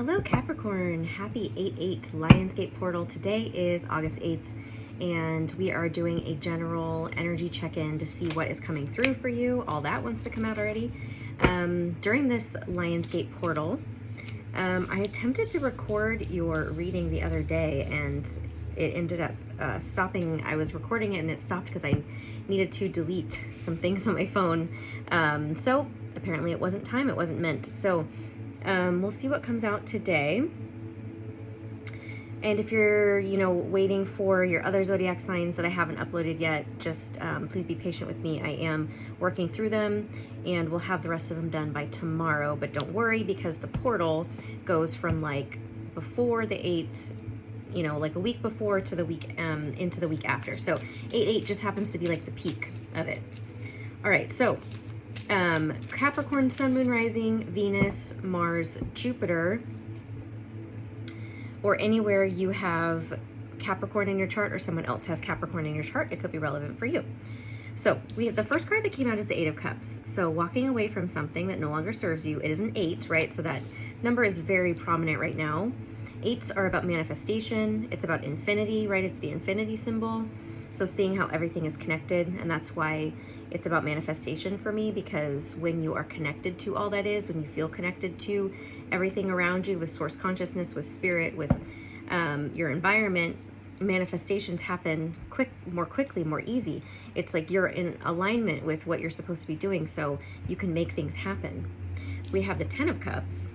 Hello Capricorn, happy 8/8 Lionsgate Portal. Today is August 8th and we are doing a general energy check-in to see what is coming through for you. All that wants to come out already. During this Lionsgate Portal, I attempted to record your reading the other day and it ended up stopping. I was recording it and it stopped because I needed to delete some things on my phone. So apparently it wasn't time, it wasn't meant. So we'll see what comes out today. And if you're, waiting for your other zodiac signs that I haven't uploaded yet, just please be patient with me. I am working through them and we'll have the rest of them done by tomorrow. But don't worry, because the portal goes from like before the 8th, like a week before to the week into the week after. So 8/8 just happens to be like the peak of it. All right, so Capricorn, Sun, Moon, Rising, Venus, Mars, Jupiter, or anywhere you have Capricorn in your chart or someone else has Capricorn in your chart, it could be relevant for you. So the first card that came out is the 8 of Cups. So walking away from something that no longer serves you. It is an 8, right? So that number is very prominent right now. 8s are about manifestation. It's about infinity, right? It's the infinity symbol. So seeing how everything is connected, and that's why it's about manifestation for me, because when you are connected to all that is, when you feel connected to everything around you with source consciousness, with spirit, with your environment, manifestations happen more quickly, more easy. It's like you're in alignment with what you're supposed to be doing, so you can make things happen. We have the 10 of Cups.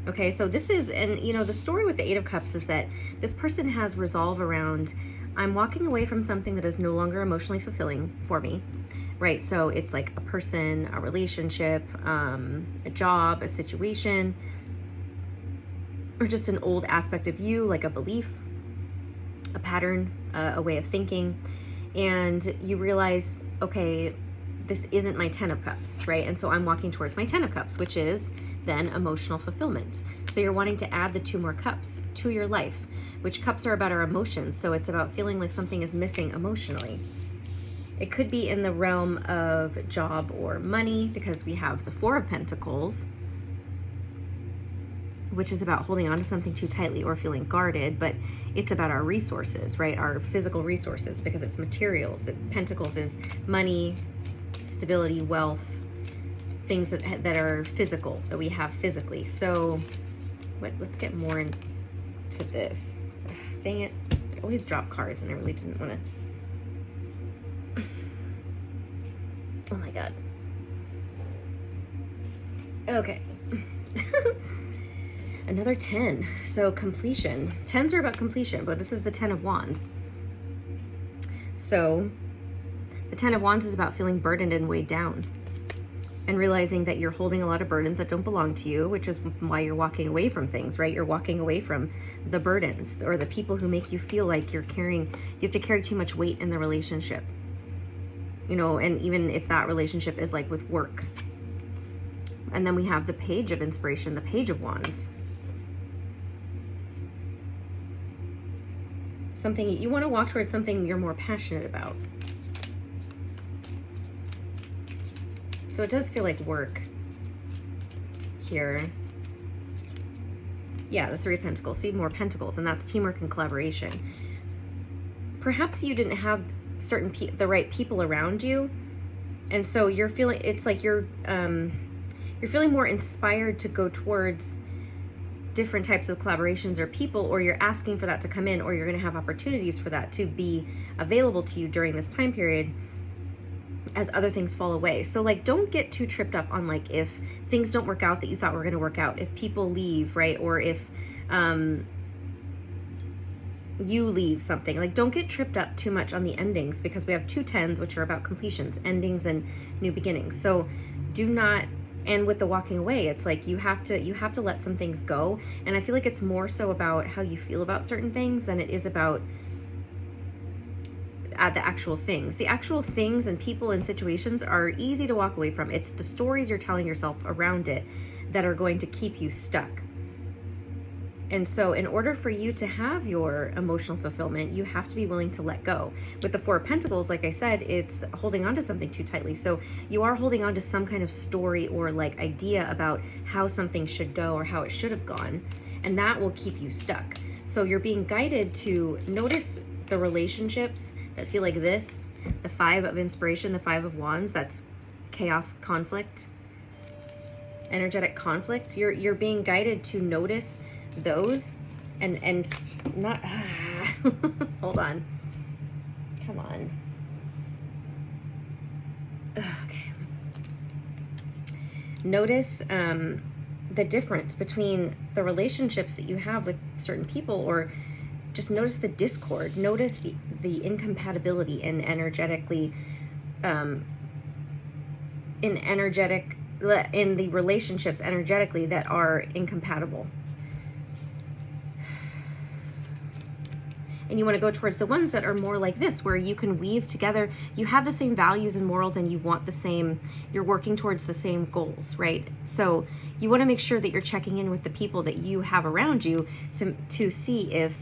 Okay, so this is, and the story with the 8 of Cups is that this person has resolve around, I'm walking away from something that is no longer emotionally fulfilling for me, right? So it's like a person, a relationship, a job, a situation, or just an old aspect of you, like a belief, a pattern, a way of thinking. And you realize, okay, this isn't my 10 of Cups, right? And so I'm walking towards my 10 of Cups, which is then emotional fulfillment. So you're wanting to add the 2 more cups to your life, which cups are about our emotions. So it's about feeling like something is missing emotionally. It could be in the realm of job or money, because we have the 4 of Pentacles, which is about holding on to something too tightly or feeling guarded, but it's about our resources, right? Our physical resources, because it's materials. Pentacles is money, stability, wealth, things that are physical, that we have physically. So let's get more into this. Ugh, dang it, I always drop cards and I really didn't want to. Oh my god. Okay. Another 10. So completion. 10s are about completion, but this is the 10 of Wands. So the 10 of Wands is about feeling burdened and weighed down, and realizing that you're holding a lot of burdens that don't belong to you, which is why you're walking away from things, right? You're walking away from the burdens or the people who make you feel like you have to carry too much weight in the relationship. And even if that relationship is like with work. And then we have the Page of Inspiration, the Page of Wands. Something you want to walk towards, something you're more passionate about. So it does feel like work here. Yeah, the 3 of Pentacles. See, more Pentacles, and that's teamwork and collaboration. Perhaps you didn't have the right people around you, and so you're feeling, it's like you're feeling more inspired to go towards different types of collaborations or people, or you're asking for that to come in, or you're going to have opportunities for that to be available to you during this time period as other things fall away. So like, don't get too tripped up on like if things don't work out that you thought were going to work out, if people leave, right? Or if you leave something. Like, don't get tripped up too much on the endings, because we have 2 10s, which are about completions, endings, and new beginnings. So do not, and with the walking away, it's like you have to let some things go. And I feel like it's more so about how you feel about certain things than it is about the actual things. The actual things and people and situations are easy to walk away from. It's the stories you're telling yourself around it that are going to keep you stuck. And so in order for you to have your emotional fulfillment, you have to be willing to let go. With the Four of Pentacles, like I said, it's holding on to something too tightly. So you are holding on to some kind of story or like idea about how something should go or how it should have gone. And that will keep you stuck. So you're being guided to notice the relationships that feel like this, the Five of Inspiration, the Five of Wands, that's chaos, conflict, energetic conflict. You're being guided to notice those and not hold on, come on. Okay, notice the difference between the relationships that you have with certain people, or just notice the discord, notice the incompatibility in energetically in the relationships energetically that are incompatible. And you want to go towards the ones that are more like this, where you can weave together, you have the same values and morals, and you want the same, you're working towards the same goals, right? So you want to make sure that you're checking in with the people that you have around you to see if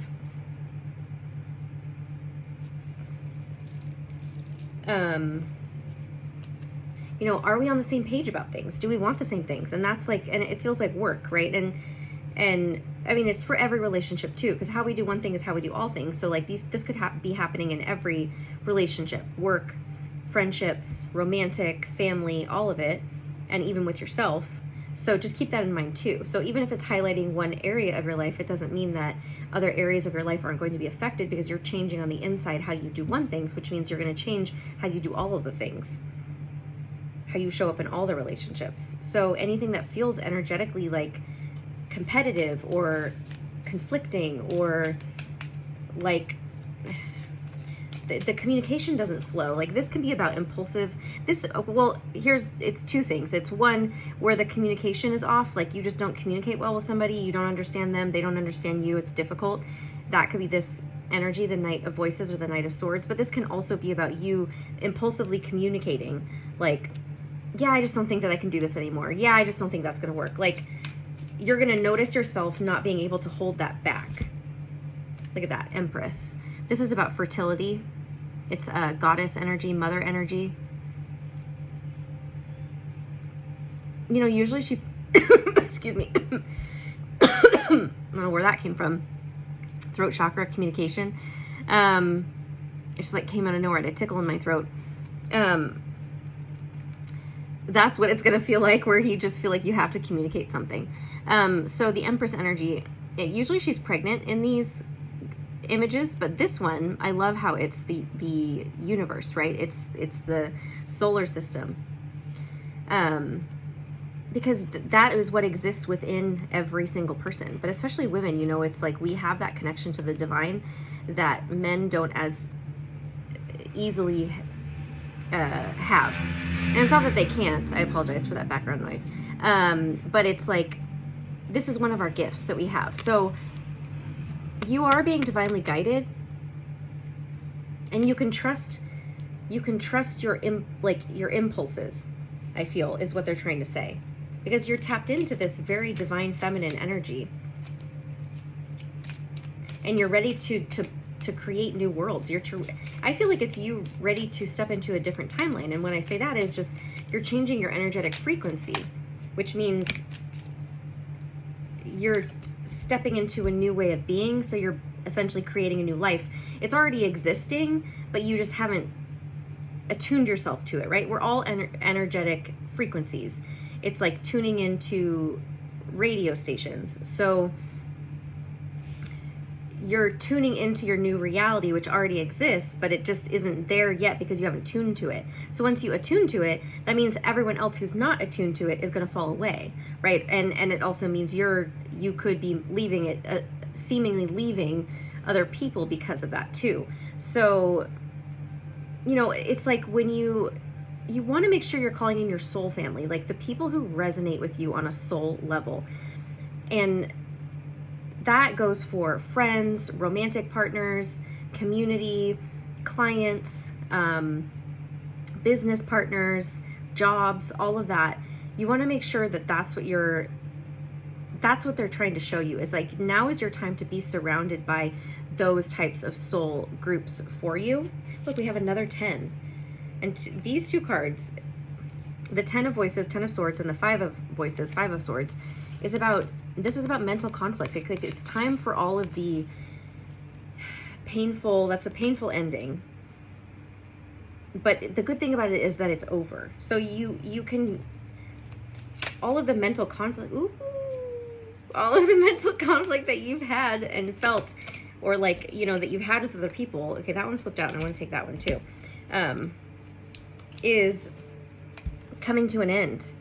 you know, are we on the same page about things? Do we want the same things? And that's like, and it feels like work, right? And I mean, it's for every relationship too, because how we do one thing is how we do all things. So like this could be happening in every relationship, work, friendships, romantic, family, all of it, and even with yourself. So just keep that in mind too. So even if it's highlighting one area of your life, it doesn't mean that other areas of your life aren't going to be affected, because you're changing on the inside how you do one thing, which means you're going to change how you do all of the things, how you show up in all the relationships. So anything that feels energetically like competitive or conflicting, or like the communication doesn't flow, like this can be about impulsive, well, it's two things. It's one where the communication is off, like you just don't communicate well with somebody, you don't understand them, they don't understand you, it's difficult. That could be this energy, the Knight of Voices or the Knight of Swords. But this can also be about you impulsively communicating, like, yeah, I just don't think that I can do this anymore, yeah, I just don't think that's gonna work. Like, you're gonna notice yourself not being able to hold that back. Look at that, Empress. This is about fertility. It's a goddess energy, mother energy. You know, usually she's, excuse me, I don't know where that came from. Throat chakra, communication. It just like came out of nowhere, a tickle in my throat. That's what it's gonna feel like, where you just feel like you have to communicate something. So the Empress energy, usually she's pregnant in these images, but this one, I love how it's the universe, right? It's the solar system, because that is what exists within every single person, but especially women. You know, it's like we have that connection to the divine that men don't as easily have. And it's not that they can't, I apologize for that background noise, but it's like this is one of our gifts that we have. So you are being divinely guided, and you can trust your impulses, I feel, is what they're trying to say, because you're tapped into this very divine feminine energy, and you're ready to create new worlds. I feel like it's you ready to step into a different timeline. And when I say that, is just you're changing your energetic frequency, which means you're stepping into a new way of being. So you're essentially creating a new life. It's already existing, but you just haven't attuned yourself to it, right? We're all energetic frequencies. It's like tuning into radio stations. So you're tuning into your new reality, which already exists, but it just isn't there yet because you haven't tuned to it. So once you attune to it, that means everyone else who's not attuned to it is going to fall away, right? And it also means you could be leaving it, seemingly leaving other people because of that too. So, you know, it's like when you want to make sure you're calling in your soul family, like the people who resonate with you on a soul level. And that goes for friends, romantic partners, community, clients, business partners, jobs, all of that. You want to make sure that that's what you're that's what they're trying to show you, is like, now is your time to be surrounded by those types of soul groups for you. Look, we have another 10. And these two cards, the 10 of voices, 10 of swords, and the 5 of voices, 5 of swords, is about mental conflict. It's time for all of the painful, that's a painful ending. But the good thing about it is that it's over. So you can, all of the mental conflict, all of the mental conflict that you've had and felt, or like, you know, that you've had with other people. Okay, that one flipped out, and I want to take that one too. Is coming to an end.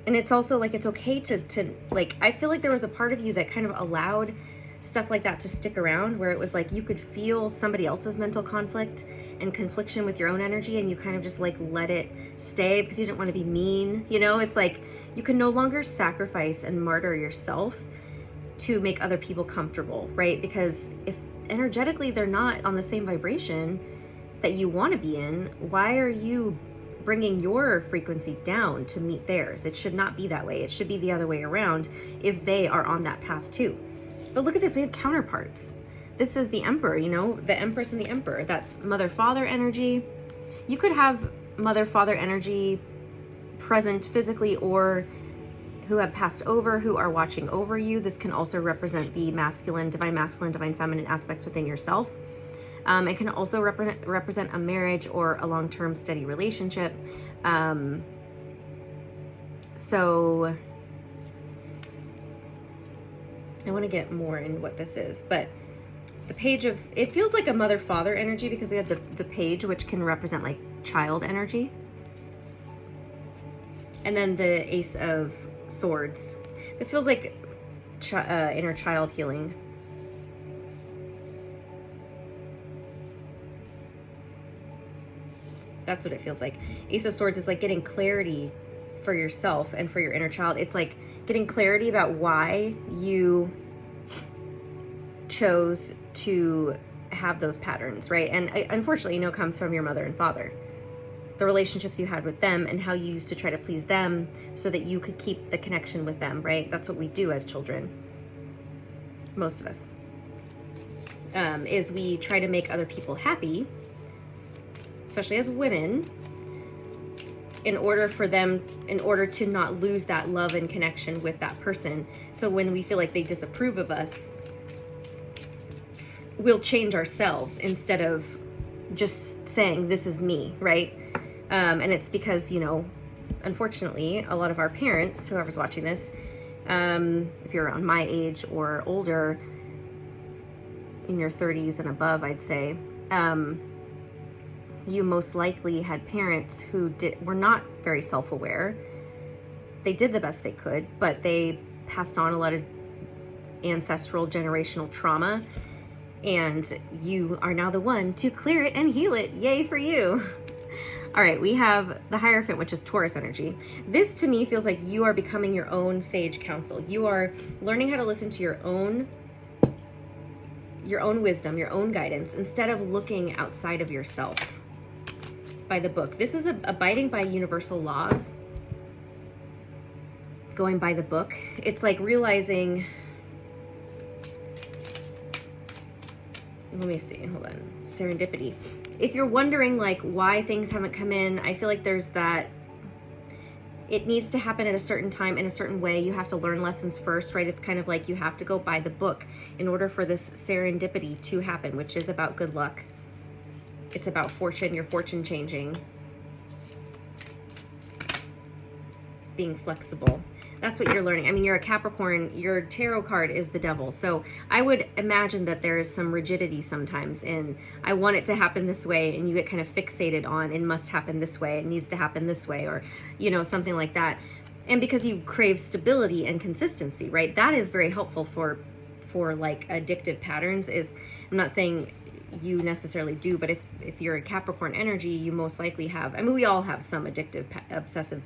And it's also like, it's okay to like, I feel like there was a part of you that kind of allowed stuff like that to stick around, where it was like you could feel somebody else's mental conflict and confliction with your own energy, and you kind of just like let it stay because you didn't want to be mean. You know, it's like you can no longer sacrifice and martyr yourself to make other people comfortable, right? Because if energetically they're not on the same vibration that you want to be in, why are you bringing your frequency down to meet theirs? It should not be that way. It should be the other way around if they are on that path too. But look at this, we have counterparts. This is the Emperor, you know, the Empress and the Emperor. That's mother-father energy. You could have mother-father energy present physically, or who have passed over, who are watching over you. This can also represent the masculine, divine feminine aspects within yourself. It can also represent a marriage or a long-term steady relationship. So I want to get more in what this is, but the page of, it feels like a mother-father energy because we have the page, which can represent like child energy. And then the Ace of Swords. This feels like inner child healing. That's what it feels like. Ace of Swords is like getting clarity for yourself and for your inner child. It's like getting clarity about why you chose to have those patterns, right? And unfortunately, you know, it comes from your mother and father. The relationships you had with them and how you used to try to please them so that you could keep the connection with them, right? That's what we do as children. Most of us. Is we try to make other people happy, especially as women, in order to not lose that love and connection with that person. So when we feel like they disapprove of us, we'll change ourselves instead of just saying, this is me, right? And it's because, you know, unfortunately, a lot of our parents, whoever's watching this, if you're around my age or older, in your 30s and above, I'd say, you most likely had parents who were not very self-aware. They did the best they could, but they passed on a lot of ancestral generational trauma, and you are now the one to clear it and heal it. Yay for you. All right, we have the Hierophant, which is Taurus energy. This to me feels like you are becoming your own sage counsel. You are learning how to listen to your own wisdom, your own guidance, instead of looking outside of yourself. By the book. This is abiding by universal laws. Going by the book. It's like realizing, let me see, hold on. Serendipity. If you're wondering like why things haven't come in, I feel like there's that, it needs to happen at a certain time in a certain way. You have to learn lessons first, right? It's kind of like you have to go by the book in order for this serendipity to happen, which is about good luck. It's about fortune, your fortune changing. Being flexible. That's what you're learning. I mean, you're a Capricorn, your tarot card is the devil. So I would imagine that there is some rigidity sometimes in, I want it to happen this way, and you get kind of fixated on, it must happen this way, it needs to happen this way, or, you know, something like that. And because you crave stability and consistency, right? That is very helpful for like addictive patterns. Is, I'm not saying you necessarily do, but if you're a Capricorn energy, you most likely have, I mean, we all have some addictive obsessive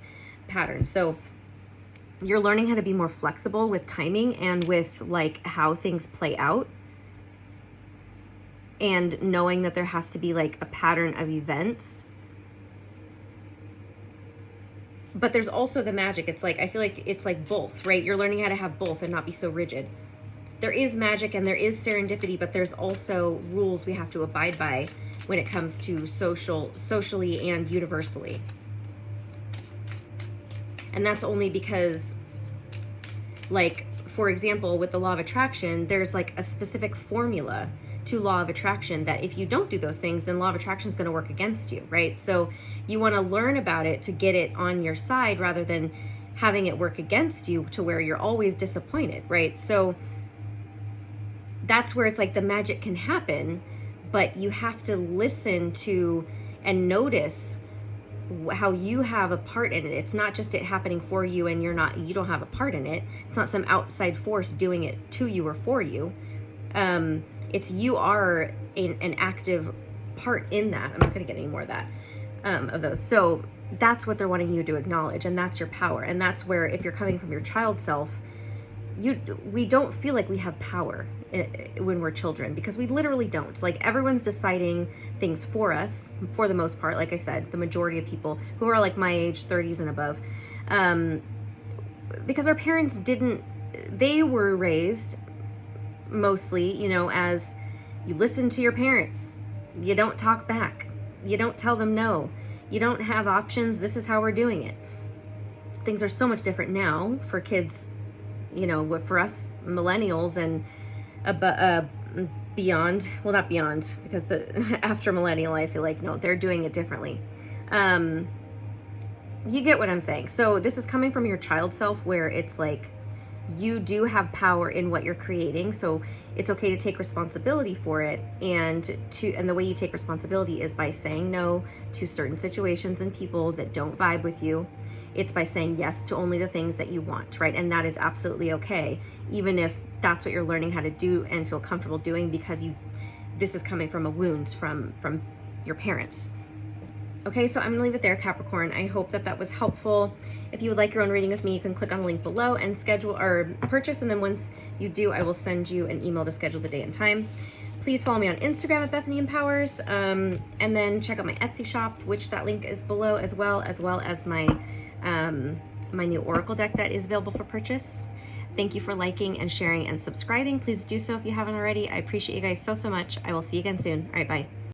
patterns. So you're learning how to be more flexible with timing and with like how things play out, and knowing that there has to be like a pattern of events But there's also the magic. It's like, I feel like it's like both, right? You're learning how to have both and not be so rigid. There is magic and there is serendipity, but there's also rules we have to abide by when it comes to socially and universally. And that's only because, like, for example, with the law of attraction, there's like a specific formula to law of attraction that if you don't do those things, then law of attraction is going to work against you, right? So you want to learn about it to get it on your side rather than having it work against you to where you're always disappointed, right? So that's where it's like the magic can happen, but you have to listen to and notice how you have a part in it. It's not just it happening for you and you don't have a part in it. It's not some outside force doing it to you or for you. It's you are an active part in that. I'm not going to get any more of that, of those. So that's what they're wanting you to acknowledge, and that's your power. And that's where, if you're coming from your child self, we don't feel like we have power when we're children, because we literally don't. Like, everyone's deciding things for us for the most part. Like I said, the majority of people who are like my age, 30s and above, because our parents they were raised mostly, you know, as you listen to your parents, you don't talk back, you don't tell them no, you don't have options, this is how we're doing it. Things are so much different now for kids, you know, for us millennials and beyond. Well, not beyond, because the after millennial, I feel like, no, they're doing it differently. You get what I'm saying. So this is coming from your child self, where it's like you do have power in what you're creating. So it's okay to take responsibility for it, and the way you take responsibility is by saying no to certain situations and people that don't vibe with you. It's by saying yes to only the things that you want, right? And that is absolutely okay, even if that's what you're learning how to do and feel comfortable doing, because this is coming from a wound from your parents. Okay, so I'm gonna leave it there, Capricorn. I hope that was helpful. If you would like your own reading with me, you can click on the link below and schedule or purchase. And then once you do, I will send you an email to schedule the day and time. Please follow me on Instagram at Bethany Empowers, and then check out my Etsy shop, which that link is below, as well as my my new Oracle deck that is available for purchase. Thank you for liking and sharing and subscribing. Please do so if you haven't already. I appreciate you guys so much. I will see you again soon. All right, bye.